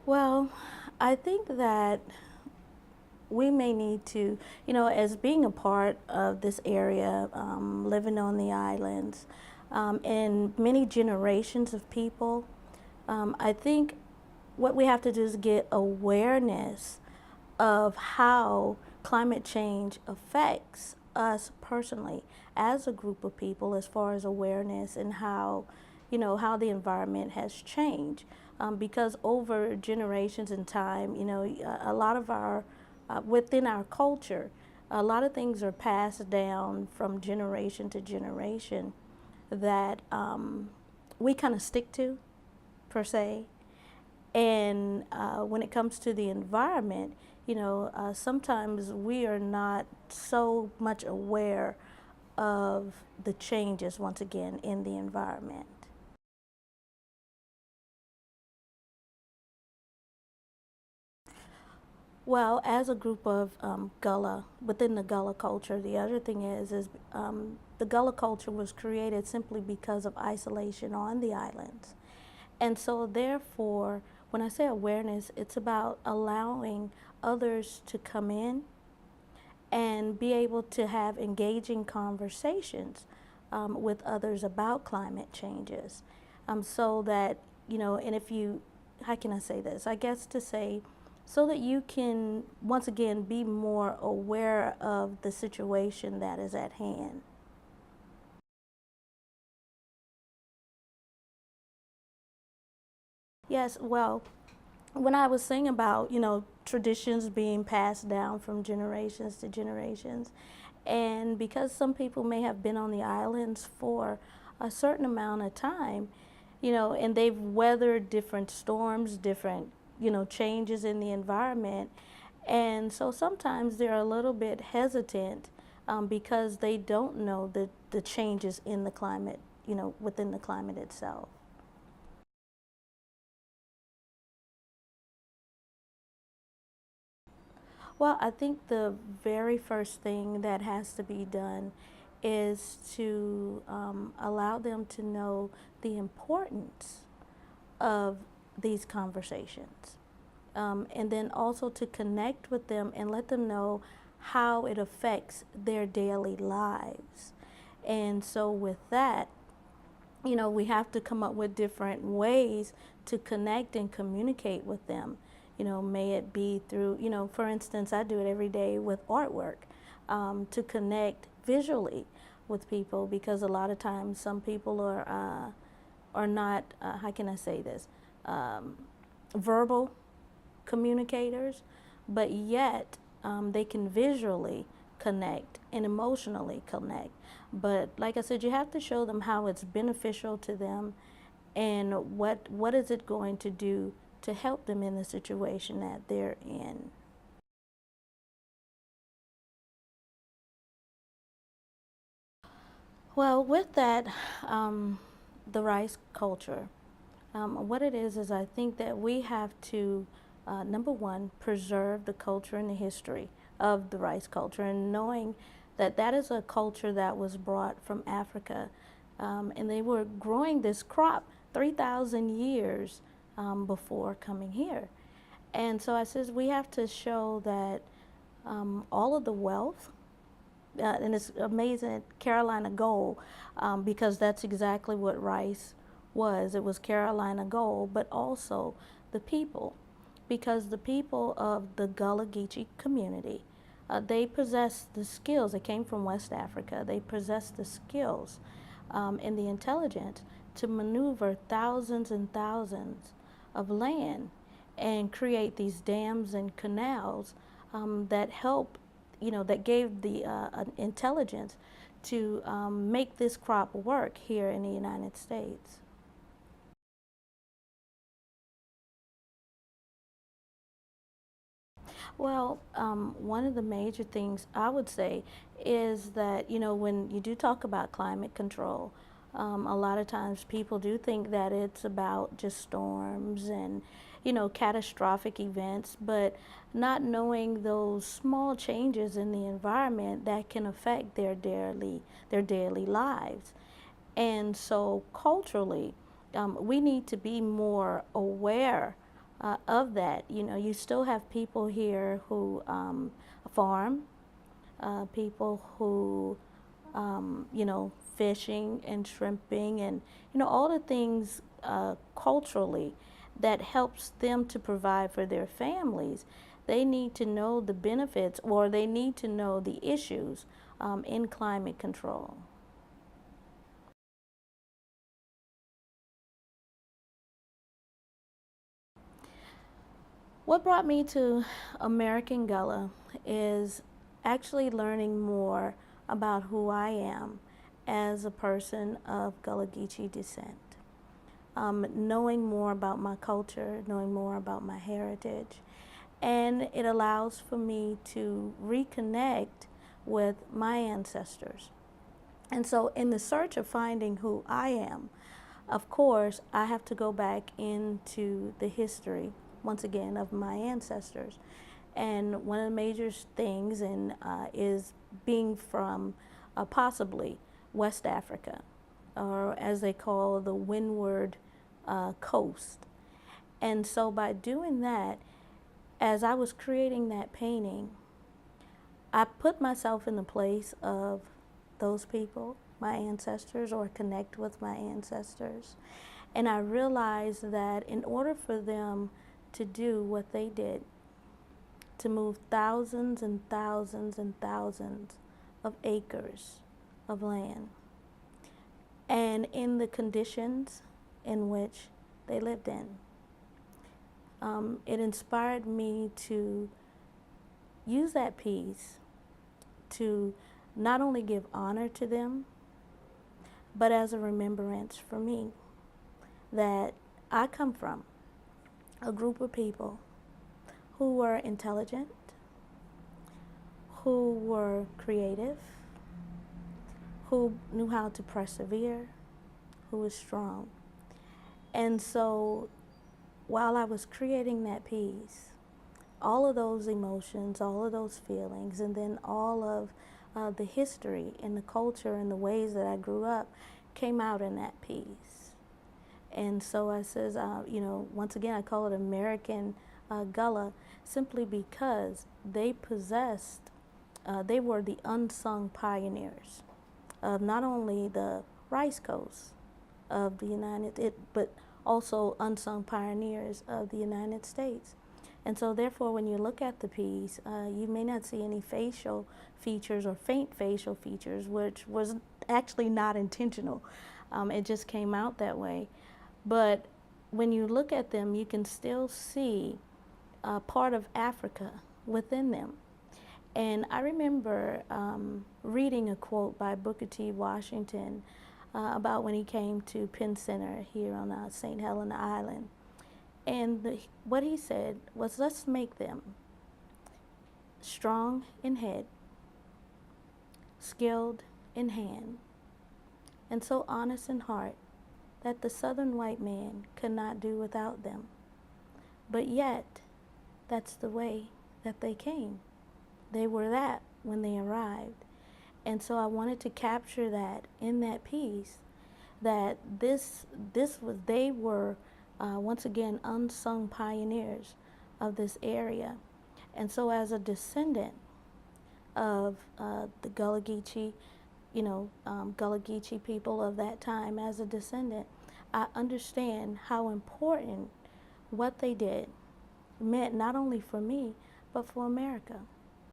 Well, I think that we may need to, as being a part of this area, living on the islands, and many generations of people, I think what we have to do is get awareness of how climate change affects us personally as a group of people, as far as awareness and how the environment has changed. Because over generations and time, a lot of our, within our culture, a lot of things are passed down from generation to generation that we kind of stick to, per se. And when it comes to the environment, sometimes we are not so much aware of the changes, once again, in the environment. Well, as a group of Gullah, within the Gullah culture, the other thing is the Gullah culture was created simply because of isolation on the islands. And so therefore, when I say awareness, it's about allowing others to come in and be able to have engaging conversations with others about climate changes. So that, and if you, how can I say this? I guess to say, so that you can, once again, be more aware of the situation that is at hand. Yes, well, when I was saying about, traditions being passed down from generations to generations, and because some people may have been on the islands for a certain amount of time, and they've weathered different storms, different, changes in the environment. And so sometimes they're a little bit hesitant because they don't know the changes in the climate, within the climate itself. Well, I think the very first thing that has to be done is to allow them to know the importance of these conversations. And then also to connect with them and let them know how it affects their daily lives. And so, with that, we have to come up with different ways to connect and communicate with them. May it be through, for instance, I do it every day with artwork to connect visually with people, because a lot of times some people are not, how can I say this, verbal communicators, but yet they can visually connect and emotionally connect. But like I said, you have to show them how it's beneficial to them and what is it going to do to help them in the situation that they're in. Well, with that, the rice culture, what it is I think that we have to, number one, preserve the culture and the history of the rice culture, and knowing that that is a culture that was brought from Africa, and they were growing this crop 3,000 years before coming here. And so I says we have to show that all of the wealth, and it's amazing, Carolina Gold, because that's exactly what rice was. It was Carolina Gold, but also the people, because the people of the gullah-geechee community, they possess the skills. They came from West Africa. They possess the skills and the intelligence to maneuver thousands and thousands of land and create these dams and canals that help, that gave the intelligence to make this crop work here in the United States. Well, one of the major things I would say is that, when you do talk about climate control, a lot of times people do think that it's about just storms and, catastrophic events, but not knowing those small changes in the environment that can affect their daily lives. And so culturally, we need to be more aware of that. You know, you still have people here who farm, people who, you know, fishing and shrimping and, you know, all the things culturally that helps them to provide for their families. They need to know the benefits, or they need to know the issues in climate control. What brought me to American Gullah is actually learning more about who I am as a person of gullah-geechee descent. Knowing more about my culture, knowing more about my heritage, and it allows for me to reconnect with my ancestors. And so, in the search of finding who I am, of course, I have to go back into the history, once again, of my ancestors. And one of the major things is being from possibly West Africa, or as they call the Windward Coast. And so by doing that, as I was creating that painting, I put myself in the place of those people, my ancestors, or connect with my ancestors. And I realized that in order for them to do what they did, to move thousands and thousands and thousands of acres of land, and in the conditions in which they lived in, it inspired me to use that piece to not only give honor to them, but as a remembrance for me that I come from a group of people who were intelligent, who were creative, who knew how to persevere, who was strong. And so while I was creating that piece, all of those emotions, all of those feelings, and then all of the history and the culture and the ways that I grew up came out in that piece. And so I says, you know, once again, I call it American Gullah simply because they possessed, they were the unsung pioneers of not only the rice coast of the but also unsung pioneers of the United States. And so therefore, when you look at the piece, you may not see any facial features or faint facial features, which was actually not intentional. It just came out that way. But when you look at them, you can still see part of Africa within them. And I remember reading a quote by Booker T. Washington about when he came to Penn Center here on St. Helena Island. And what he said was, let's make them strong in head, skilled in hand, and so honest in heart that the Southern white man could not do without them. But yet, that's the way that they came. They were that when they arrived. And so I wanted to capture that in that piece, that they were once again unsung pioneers of this area. And so as a descendant of the gullah-geechee, gullah-geechee people of that time, as a descendant, I understand how important what they did meant not only for me, but for America.